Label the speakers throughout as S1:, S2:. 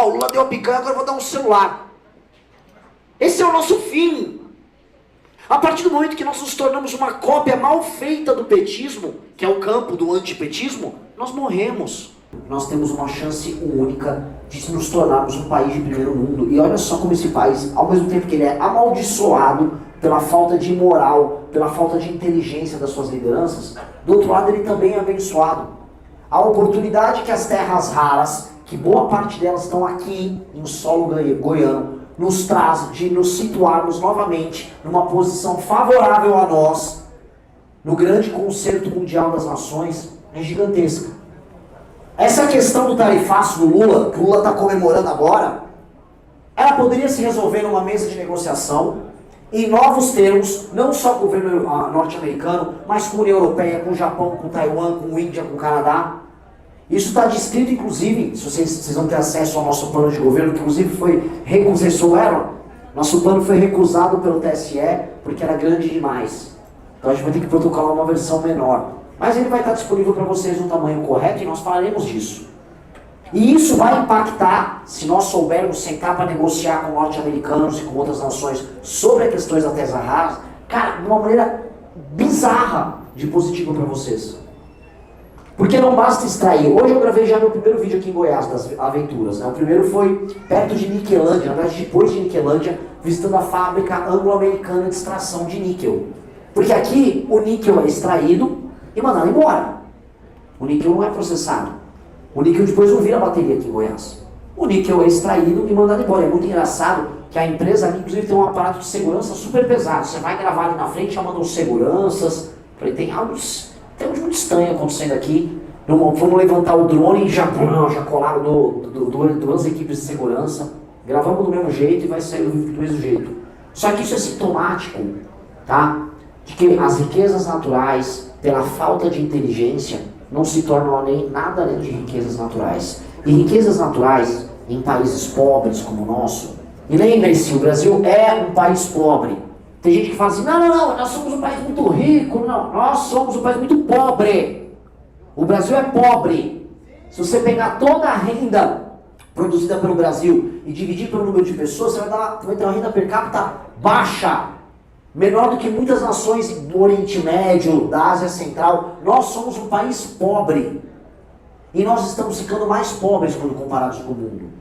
S1: Ó, o Lula deu a picanha, agora eu vou dar um celular. Esse é o nosso fim. A partir do momento que nós nos tornamos uma cópia mal feita do petismo, que é o campo do antipetismo, nós morremos. Nós temos uma chance única de nos tornarmos um país de primeiro mundo. E olha só como esse país, ao mesmo tempo que ele é amaldiçoado pela falta de moral, pela falta de inteligência das suas lideranças, do outro lado ele também é abençoado. A oportunidade que as terras raras, que boa parte delas estão aqui em solo goiano, nos traz de nos situarmos novamente numa posição favorável a nós, no grande concerto mundial das nações, é gigantesca. Essa questão do tarifaço do Lula, que o Lula está comemorando agora, ela poderia se resolver numa mesa de negociação, em novos termos, não só com o governo norte-americano, mas com a União Europeia, com o Japão, com Taiwan, com a Índia, com o Canadá. Isso está descrito, inclusive, se vocês vão ter acesso ao nosso plano de governo, que inclusive foi recusado, nosso plano foi recusado pelo TSE, porque era grande demais. Então a gente vai ter que protocolar uma versão menor. Mas ele vai estar disponível para vocês no tamanho correto e nós falaremos disso. E isso vai impactar, se nós soubermos sentar para negociar com norte-americanos e com outras nações sobre as questões da terra rara, cara, de uma maneira bizarra de positivo para vocês. Porque não basta extrair. Hoje eu gravei já meu primeiro vídeo aqui em Goiás, das aventuras. Né? O primeiro foi perto de Niquelândia, na verdade depois de Niquelândia, visitando a fábrica anglo-americana de extração de níquel. Porque aqui o níquel é extraído e mandado embora. O níquel não é processado. O níquel depois não vira bateria aqui em Goiás. O níquel é extraído e mandado embora. É muito engraçado que a empresa ali, inclusive, tem um aparato de segurança super pesado. Você vai gravar ali na frente, chamando os seguranças. Tem algo muito estranho acontecendo aqui. Vamos levantar o drone e já colaram duas equipes de segurança. Gravamos do mesmo jeito e vai sair o vídeo do mesmo jeito. Só que isso é sintomático, tá? De que as riquezas naturais, pela falta de inteligência, não se tornam nem nada além de riquezas naturais. E riquezas naturais em países pobres como o nosso. E lembre-se, o Brasil é um país pobre. Tem gente que fala assim, não, nós somos um país muito rico. Não, nós somos um país muito pobre. O Brasil é pobre. Se você pegar toda a renda produzida pelo Brasil e dividir pelo número de pessoas, você vai ter uma renda per capita baixa. Menor do que muitas nações do Oriente Médio, da Ásia Central. Nós somos um país pobre. E nós estamos ficando mais pobres quando comparados com o mundo.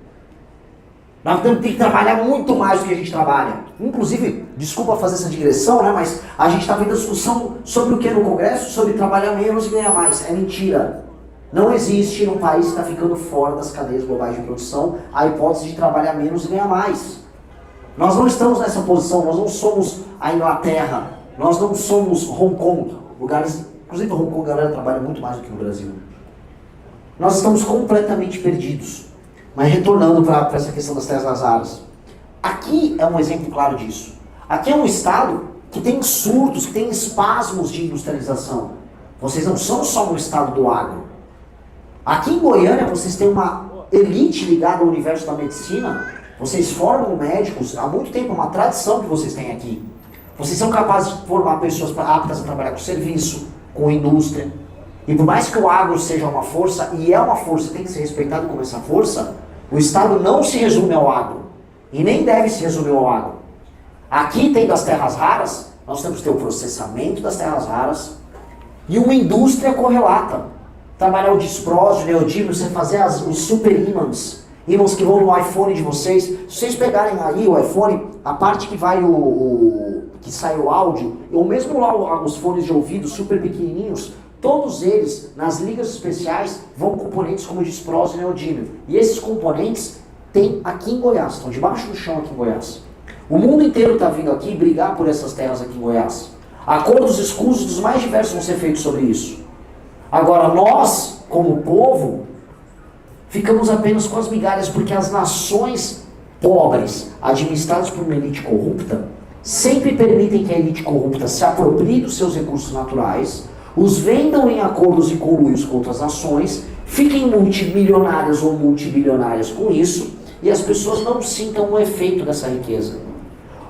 S1: Nós temos que trabalhar muito mais do que a gente trabalha. Inclusive, desculpa fazer essa digressão, né? Mas a gente está vendo discussão sobre o que no Congresso? Sobre trabalhar menos e ganhar mais. É mentira. Não existe num país que está ficando fora das cadeias globais de produção a hipótese de trabalhar menos e ganhar mais. Nós não estamos nessa posição, nós não somos a Inglaterra, nós não somos Hong Kong. Lugares, inclusive Hong Kong a galera trabalha muito mais do que no Brasil. Nós estamos completamente perdidos. Mas retornando para essa questão das terras raras. Aqui é um exemplo claro disso. Aqui é um estado que tem surtos, que tem espasmos de industrialização. Vocês não são só um estado do agro. Aqui em Goiânia vocês têm uma elite ligada ao universo da medicina. Vocês formam médicos há muito tempo, é uma tradição que vocês têm aqui. Vocês são capazes de formar pessoas aptas a trabalhar com serviço, com indústria. E por mais que o agro seja uma força, e é uma força, tem que ser respeitado como essa força, o Estado não se resume ao agro. E nem deve se resumir ao agro. Aqui tem das terras raras, nós temos que ter o processamento das terras raras e uma indústria correlata. Trabalhar o disprósio, o neodímio, você fazer os super ímãs que vão no iPhone de vocês. Se vocês pegarem aí o iPhone, a parte que vai que sai o áudio, ou mesmo lá os fones de ouvido super pequenininhos, todos eles, nas ligas especiais, vão componentes como disprósio e neodímio. E esses componentes tem aqui em Goiás, estão debaixo do chão aqui em Goiás. O mundo inteiro está vindo aqui brigar por essas terras aqui em Goiás. Acordos escusos dos mais diversos vão ser feitos sobre isso. Agora nós, como povo, ficamos apenas com as migalhas, porque as nações pobres, administradas por uma elite corrupta, sempre permitem que a elite corrupta se aproprie dos seus recursos naturais, os vendam em acordos e conluios com outras nações, fiquem multimilionárias ou multibilionárias com isso, e as pessoas não sintam o efeito dessa riqueza.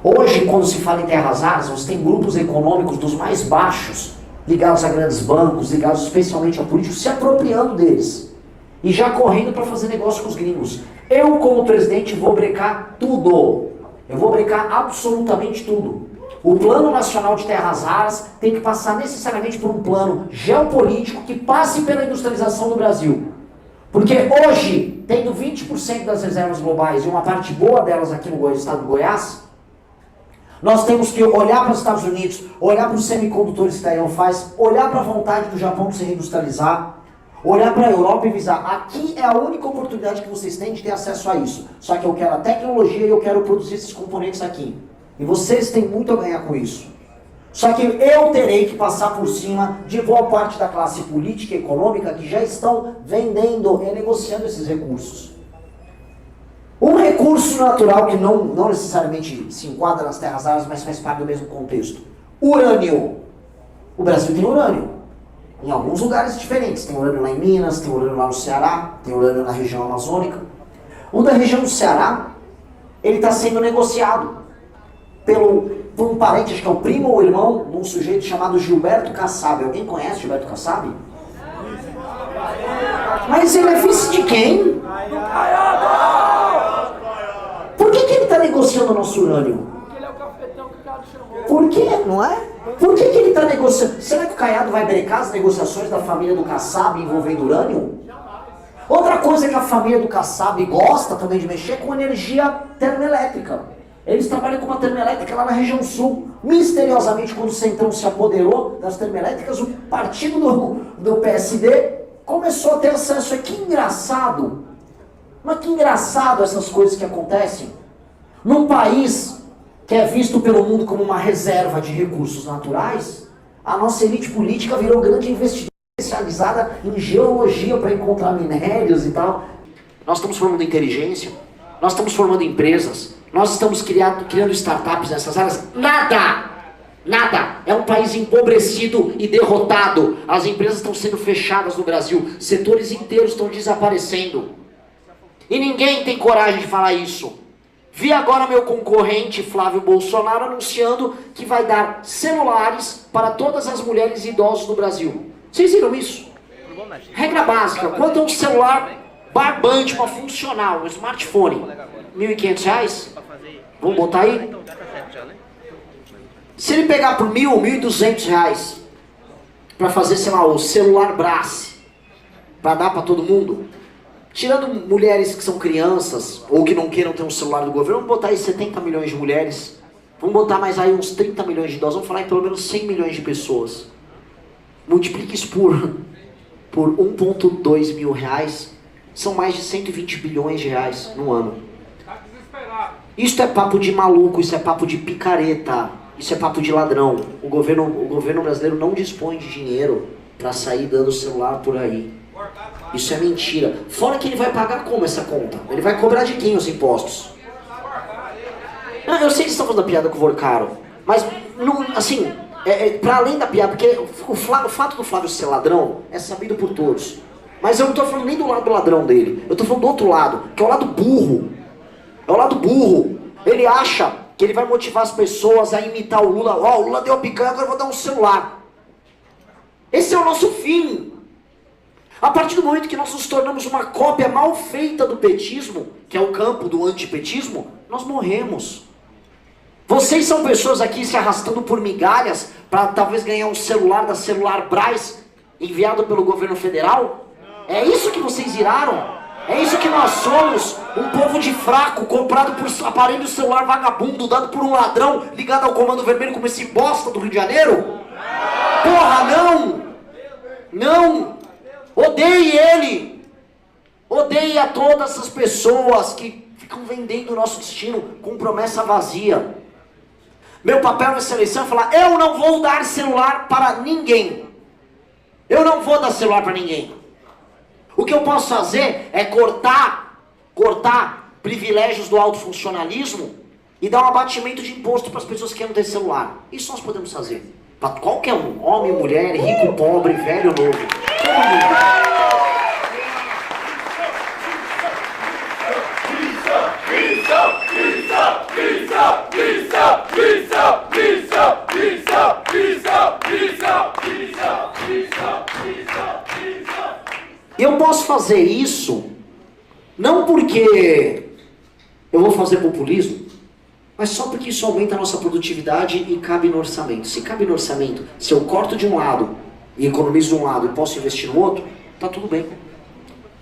S1: Hoje, quando se fala em terras raras, você tem grupos econômicos dos mais baixos, ligados a grandes bancos, ligados especialmente a políticos, se apropriando deles. e já correndo para fazer negócio com os gringos. Eu, como presidente, vou brecar tudo. Eu vou brecar absolutamente tudo. O Plano Nacional de Terras Raras tem que passar necessariamente por um plano geopolítico que passe pela industrialização do Brasil. Porque hoje, tendo 20% das reservas globais e uma parte boa delas aqui no estado do Goiás, nós temos que olhar para os Estados Unidos, olhar para os semicondutores que a Taiwan faz, olhar para a vontade do Japão de se reindustrializar, olhar para a Europa e visar, aqui é a única oportunidade que vocês têm de ter acesso a isso. Só que eu quero a tecnologia e eu quero produzir esses componentes aqui. E vocês têm muito a ganhar com isso. Só que eu terei que passar por cima de boa parte da classe política e econômica que já estão vendendo e negociando esses recursos. Um recurso natural que não necessariamente se enquadra nas terras raras, mas faz parte do mesmo contexto. Urânio. O Brasil tem urânio. Em alguns lugares diferentes. Tem urânio lá em Minas, tem urânio lá no Ceará, tem urânio na região amazônica. O da região do Ceará, ele está sendo negociado por um parente, acho que é o primo ou irmão, de um sujeito chamado Gilberto Kassab. Alguém conhece Gilberto Kassab? Mas ele é vice de quem? Por que ele está negociando o nosso urânio?
S2: Porque ele é o cafetão que o Caiado chamou.
S1: Por quê? Não é? Por que ele está negociando? Será que o Caiado vai brecar as negociações da família do Kassab envolvendo urânio? Outra coisa que a família do Kassab gosta também de mexer é com energia termoelétrica. Eles trabalham com uma termoelétrica lá na região sul. Misteriosamente, quando o Centrão se apoderou das termoelétricas, o partido do PSD começou a ter acesso. Que engraçado. Mas que engraçado essas coisas que acontecem. Num país que é visto pelo mundo como uma reserva de recursos naturais, a nossa elite política virou grande investidora especializada em geologia para encontrar minérios e tal. Nós estamos formando inteligência, nós estamos formando empresas, nós estamos criando startups nessas áreas. Nada! Nada! É um país empobrecido e derrotado. As empresas estão sendo fechadas no Brasil. Setores inteiros estão desaparecendo. E ninguém tem coragem de falar isso. Vi agora meu concorrente Flávio Bolsonaro anunciando que vai dar celulares para todas as mulheres e idosos do Brasil. Vocês viram isso? Regra básica. Quanto a um celular barbante para funcional, um smartphone? R$1.500? Vamos botar aí? Se ele pegar por R$1.000, R$1.200 para fazer, sei lá, o celular Brás, para dar para todo mundo, tirando mulheres que são crianças ou que não queiram ter um celular do governo, vamos botar aí 70 milhões de mulheres, vamos botar mais aí uns 30 milhões de idosos, vamos falar em pelo menos 100 milhões de pessoas. Multiplique isso por 1,2 mil reais, são mais de 120 bilhões de reais no ano. Isso é papo de maluco, isso é papo de picareta, isso é papo de ladrão. O governo brasileiro não dispõe de dinheiro para sair dando celular por aí. Isso é mentira. Fora que ele vai pagar como essa conta? Ele vai cobrar de quem os impostos? Não, eu sei que vocês estão fazendo a piada com o Vorcaro, mas não, assim, para além da piada, porque o fato do Flávio ser ladrão é sabido por todos. Mas eu não estou falando nem do lado do ladrão dele, eu estou falando do outro lado, que é o lado burro. É o lado burro. Ele acha que ele vai motivar as pessoas a imitar o Lula. Ó, o Lula deu a picanha, agora eu vou dar um celular. Esse é o nosso fim. A partir do momento que nós nos tornamos uma cópia mal feita do petismo, que é o campo do antipetismo, nós morremos. Vocês são pessoas aqui se arrastando por migalhas para talvez ganhar um celular da Celular Brás enviado pelo governo federal? É isso que vocês viraram? É isso que nós somos? Um povo de fraco, comprado por aparelho celular vagabundo, dado por um ladrão, ligado ao Comando Vermelho como esse bosta do Rio de Janeiro? Porra, não! Não! Odeie ele! Odeie a todas as pessoas que ficam vendendo o nosso destino com promessa vazia. Meu papel nessa eleição é falar, eu não vou dar celular para ninguém. Eu não vou dar celular para ninguém. O que eu posso fazer é cortar privilégios do alto funcionalismo e dar um abatimento de imposto para as pessoas que querem ter celular. Isso nós podemos fazer. Para qualquer um, homem, mulher, rico, pobre, velho, novo. Todo mundo. Eu posso posso fazer isso, não porque eu vou fazer populismo, mas só porque isso aumenta a nossa produtividade e cabe no orçamento. Se cabe no orçamento, se eu corto de um lado e economizo de um lado e posso investir no outro, tá tudo bem.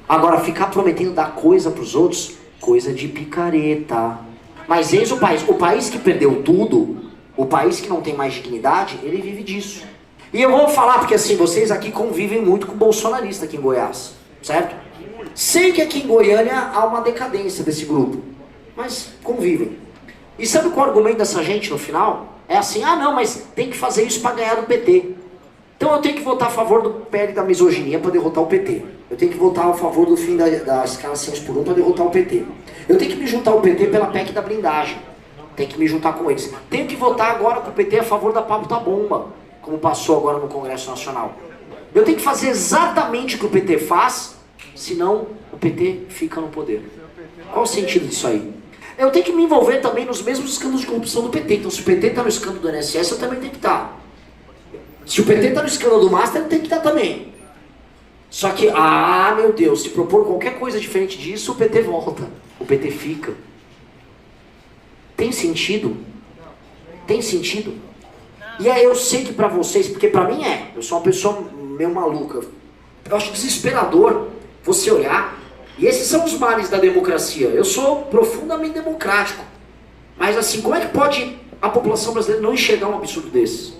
S1: Agora, ficar prometendo dar coisa para os outros, coisa de picareta. Mas eis o país que perdeu tudo, o país que não tem mais dignidade, ele vive disso. E eu vou falar, porque assim, vocês aqui convivem muito com bolsonarista aqui em Goiás, certo? Sei que aqui em Goiânia há uma decadência desse grupo, mas convivem. E sabe qual é o argumento dessa gente no final? É assim, ah não, mas tem que fazer isso para ganhar do PT. Então eu tenho que votar a favor do PL da misoginia para derrotar o PT. Eu tenho que votar a favor do fim da escala 6x1 para derrotar o PT. Eu tenho que me juntar ao PT pela PEC da blindagem. Tenho que me juntar com eles. Tenho que votar agora com o PT a favor da pauta bomba, como passou agora no Congresso Nacional. Eu tenho que fazer exatamente o que o PT faz, senão o PT fica no poder. Qual o sentido disso aí? Eu tenho que me envolver também nos mesmos escândalos de corrupção do PT. Então se o PT está no escândalo do INSS, eu também tenho que estar. Se o PT está no escândalo do Master, eu tenho que estar também. Só que, meu Deus, se propor qualquer coisa diferente disso, o PT volta. O PT fica. Tem sentido? Tem sentido? E aí eu sei que pra vocês, porque pra mim eu sou uma pessoa meio maluca. Eu acho desesperador você olhar, e esses são os males da democracia. Eu sou profundamente democrático. Mas assim, como é que pode a população brasileira não enxergar um absurdo desse?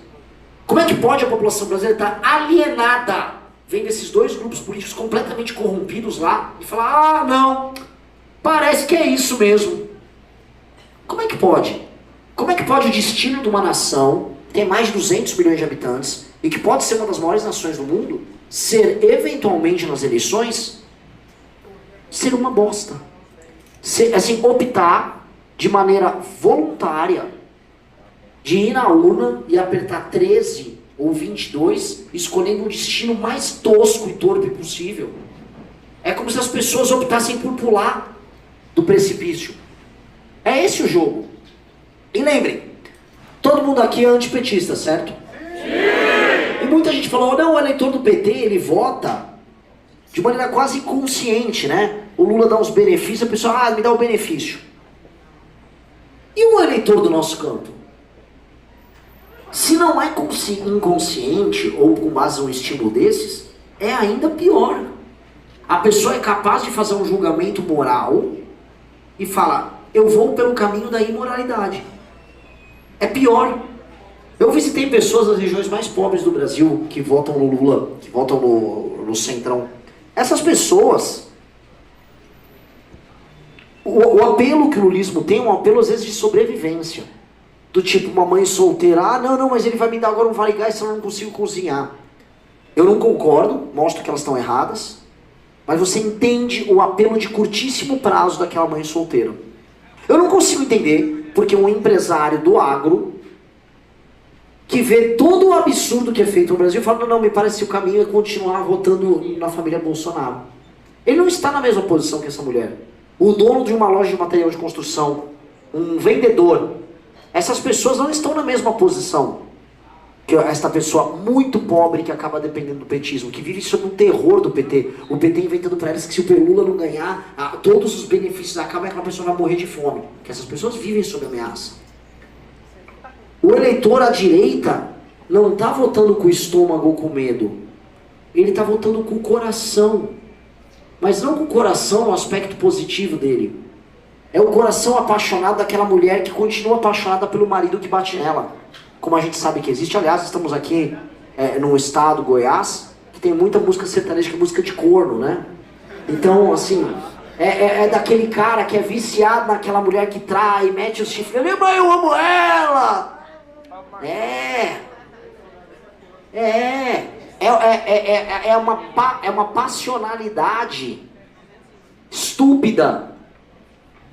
S1: Como é que pode a população brasileira estar alienada, vendo esses dois grupos políticos completamente corrompidos lá, e falar, não, parece que é isso mesmo. Como é que pode? Como é que pode o destino de uma nação, que tem mais de 200 milhões de habitantes, e que pode ser uma das maiores nações do mundo, ser eventualmente nas eleições, ser uma bosta? Ser, assim, optar de maneira voluntária, de ir na urna e apertar 13 ou 22, escolhendo um destino mais tosco e torpe possível. É como se as pessoas optassem por pular do precipício. É esse o jogo. E lembrem, todo mundo aqui é antipetista, certo? Sim! E muita gente falou, não, o eleitor do PT, ele vota de maneira quase inconsciente, né? O Lula dá uns benefícios, a pessoa, me dá o benefício. E o eleitor do nosso campo? Se não é inconsciente ou com base em um estímulo desses, é ainda pior. A pessoa é capaz de fazer um julgamento moral e fala, eu vou pelo caminho da imoralidade. É pior. Eu visitei pessoas das regiões mais pobres do Brasil que votam no Lula, que votam no Centrão. Essas pessoas, o apelo que o lulismo tem é um apelo às vezes de sobrevivência. Do tipo, uma mãe solteira, não, mas ele vai me dar agora um Vale Gás, senão eu não consigo cozinhar. Eu não concordo, mostro que elas estão erradas, mas você entende o apelo de curtíssimo prazo daquela mãe solteira. Eu não consigo entender porque um empresário do agro, que vê todo o absurdo que é feito no Brasil, fala, não, me parece que o caminho é continuar votando na família Bolsonaro. Ele não está na mesma posição que essa mulher. O dono de uma loja de material de construção, um vendedor, essas pessoas não estão na mesma posição que esta pessoa muito pobre que acaba dependendo do petismo, que vive sob um terror do PT. O PT inventando para eles que se o Lula não ganhar, todos os benefícios acabam e aquela pessoa vai morrer de fome. Que essas pessoas vivem sob ameaça. O eleitor à direita não está votando com o estômago ou com medo. Ele está votando com o coração. Mas não com o coração no aspecto positivo dele. É o coração apaixonado daquela mulher que continua apaixonada pelo marido que bate nela. Como a gente sabe que existe. Aliás, estamos aqui no estado, Goiás, que tem muita música sertaneja, que é música de corno, né? Então, assim, é daquele cara que é viciado naquela mulher que trai, mete os chifres. Mas eu amo ela! É uma passionalidade estúpida,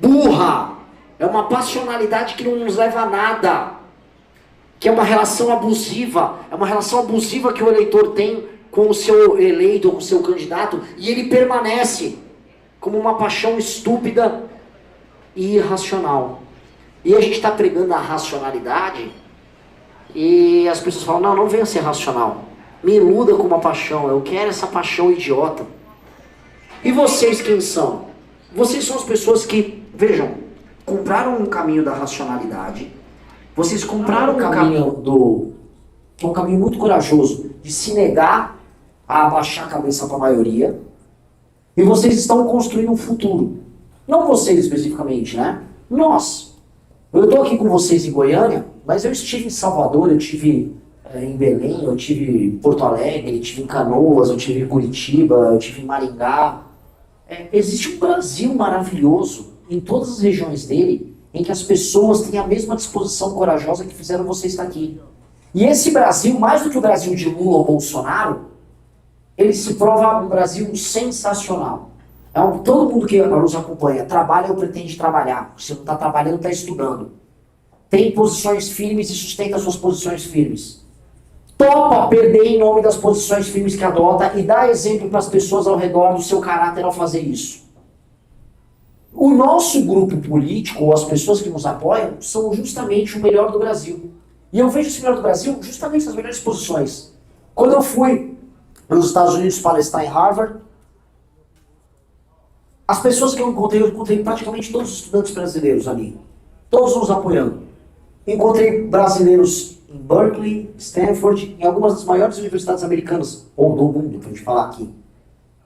S1: burra, é uma passionalidade que não nos leva a nada, que é uma relação abusiva, que o eleitor tem com o seu eleito ou com o seu candidato, e ele permanece como uma paixão estúpida e irracional. E a gente está pregando a racionalidade, e as pessoas falam, não venha ser racional, me iluda com uma paixão, eu quero essa paixão idiota. E vocês quem são? Vocês são as pessoas que, vejam, compraram um caminho da racionalidade, vocês compraram um caminho que é um caminho muito corajoso, de se negar a abaixar a cabeça para a maioria, e vocês estão construindo um futuro. Não vocês especificamente, né? Nós. Eu estou aqui com vocês em Goiânia, mas eu estive em Salvador, eu estive em Belém, eu estive em Porto Alegre, eu estive em Canoas, eu estive em Curitiba, eu estive em Maringá. Existe um Brasil maravilhoso em todas as regiões dele, em que as pessoas têm a mesma disposição corajosa que fizeram você estar aqui. E esse Brasil, mais do que o Brasil de Lula ou Bolsonaro, ele se prova um Brasil sensacional. Todo mundo que nos acompanha trabalha ou pretende trabalhar. Se não está trabalhando, está estudando. Tem posições firmes e sustenta suas posições firmes. Topa perder em nome das posições firmes que adota e dá exemplo para as pessoas ao redor do seu caráter ao fazer isso. O nosso grupo político, ou as pessoas que nos apoiam, são justamente o melhor do Brasil. E eu vejo esse melhor do Brasil justamente nas melhores posições. Quando eu fui nos Estados Unidos palestrar em Harvard, as pessoas que eu encontrei praticamente todos os estudantes brasileiros ali. Todos nos apoiando. Encontrei brasileiros em Berkeley, Stanford, em algumas das maiores universidades americanas, ou do mundo, pra gente falar aqui.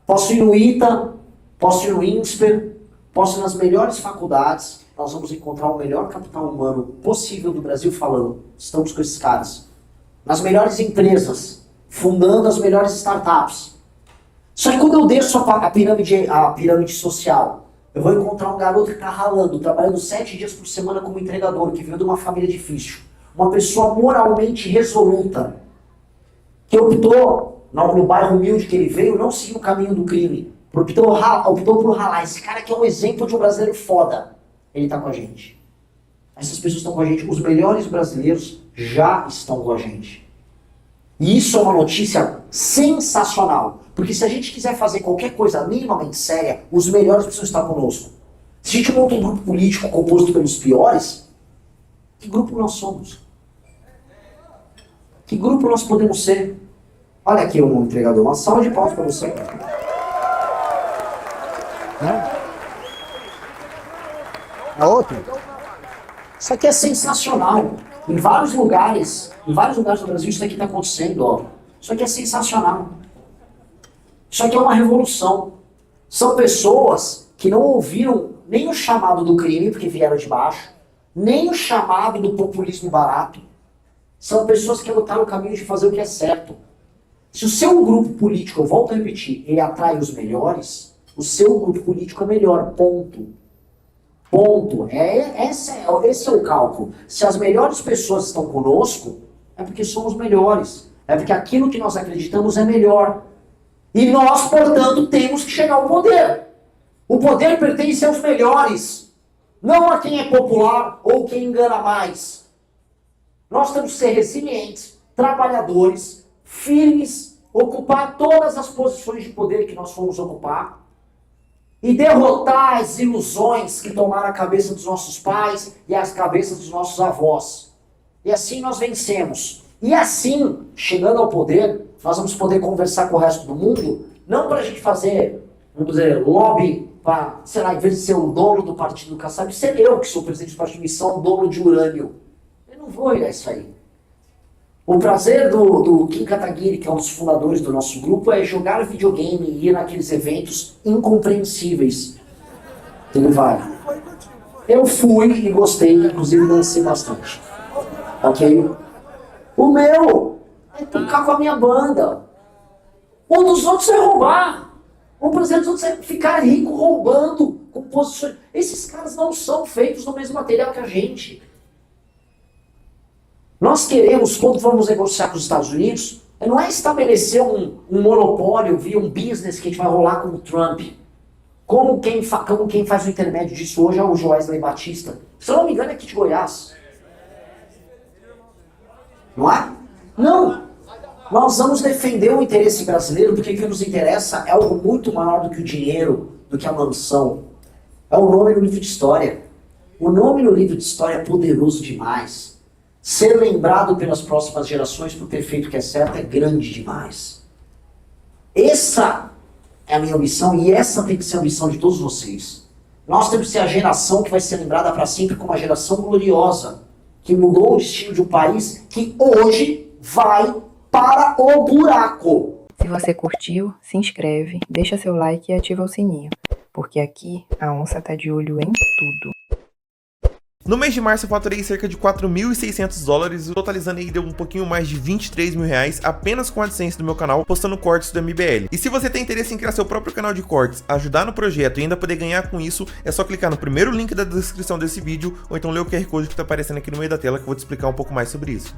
S1: Posso ir no ITA, posso ir no INSPER, posso ir nas melhores faculdades, nós vamos encontrar o melhor capital humano possível do Brasil falando. Estamos com esses caras. Nas melhores empresas, fundando as melhores startups. Só que quando eu desço a pirâmide social, eu vou encontrar um garoto que está ralando, trabalhando 7 dias por semana como entregador, que veio de uma família difícil. Uma pessoa moralmente resoluta, que optou, no bairro humilde que ele veio, não seguir o caminho do crime. Optou por ralar. Esse cara aqui é um exemplo de um brasileiro foda. Ele está com a gente. Essas pessoas estão com a gente. Os melhores brasileiros já estão com a gente. E isso é uma notícia sensacional. Porque se a gente quiser fazer qualquer coisa minimamente séria, os melhores precisam estar conosco. Se a gente monta um grupo político composto pelos piores, que grupo nós somos? Que grupo nós podemos ser? Olha aqui um entregador, uma salva de palmas para você. É outro? Isso aqui é sensacional. Em vários lugares do Brasil isso aqui está acontecendo, ó. Isso aqui é sensacional. Isso aqui é uma revolução. São pessoas que não ouviram nem o chamado do crime, porque vieram de baixo, nem o chamado do populismo barato. São pessoas que adotaram o caminho de fazer o que é certo. Se o seu grupo político, eu volto a repetir, ele atrai os melhores, o seu grupo político é melhor, ponto. Ponto. Esse é o cálculo. Se as melhores pessoas estão conosco, é porque somos melhores. É porque aquilo que nós acreditamos é melhor. E nós, portanto, temos que chegar ao poder. O poder pertence aos melhores, não a quem é popular ou quem engana mais. Nós temos que ser resilientes, trabalhadores, firmes, ocupar todas as posições de poder que nós fomos ocupar e derrotar as ilusões que tomaram a cabeça dos nossos pais e as cabeças dos nossos avós. E assim nós vencemos. E assim, chegando ao poder, nós vamos poder conversar com o resto do mundo, não para a gente fazer, vamos dizer, lobby para, sei lá, em vez de ser o dono do partido do Kassab, ser eu que sou presidente do partido de missão, dono de urânio. Eu não vou ir a isso aí. O prazer do Kim Kataguiri, que é um dos fundadores do nosso grupo, é jogar videogame e ir naqueles eventos incompreensíveis. Ele vai. Eu fui e gostei, inclusive dancei bastante. Ok? O meu é tocar com a minha banda. Um dos outros é roubar. O prazer dos outros é ficar rico roubando composições. Esses caras não são feitos do mesmo material que a gente. Nós queremos, quando vamos negociar com os Estados Unidos, não é estabelecer um monopólio via um business que a gente vai rolar com o Trump. Como quem faz o intermédio disso hoje é o Joesley Batista. Se eu não me engano é aqui de Goiás. Não é? Não. Nós vamos defender o interesse brasileiro porque o que nos interessa é algo muito maior do que o dinheiro, do que a mansão. É o nome no livro de história. O nome no livro de história é poderoso demais. Ser lembrado pelas próximas gerações por ter feito o que é certo é grande demais. Essa É a minha ambição e essa tem que ser a ambição de todos vocês. Nós temos que ser a geração que vai ser lembrada para sempre como uma geração gloriosa, que mudou o destino de um país que hoje vai para o buraco.
S3: Se você curtiu, se inscreve, deixa seu like e ativa o sininho, porque aqui a onça tá de olho em tudo.
S4: No mês de março eu faturei cerca de 4.600 dólares, totalizando aí deu um pouquinho mais de 23 mil reais apenas com a AdSense do meu canal, postando cortes do MBL. E se você tem interesse em criar seu próprio canal de cortes, ajudar no projeto e ainda poder ganhar com isso, é só clicar no primeiro link da descrição desse vídeo, ou então ler o QR Code que tá aparecendo aqui no meio da tela que eu vou te explicar um pouco mais sobre isso.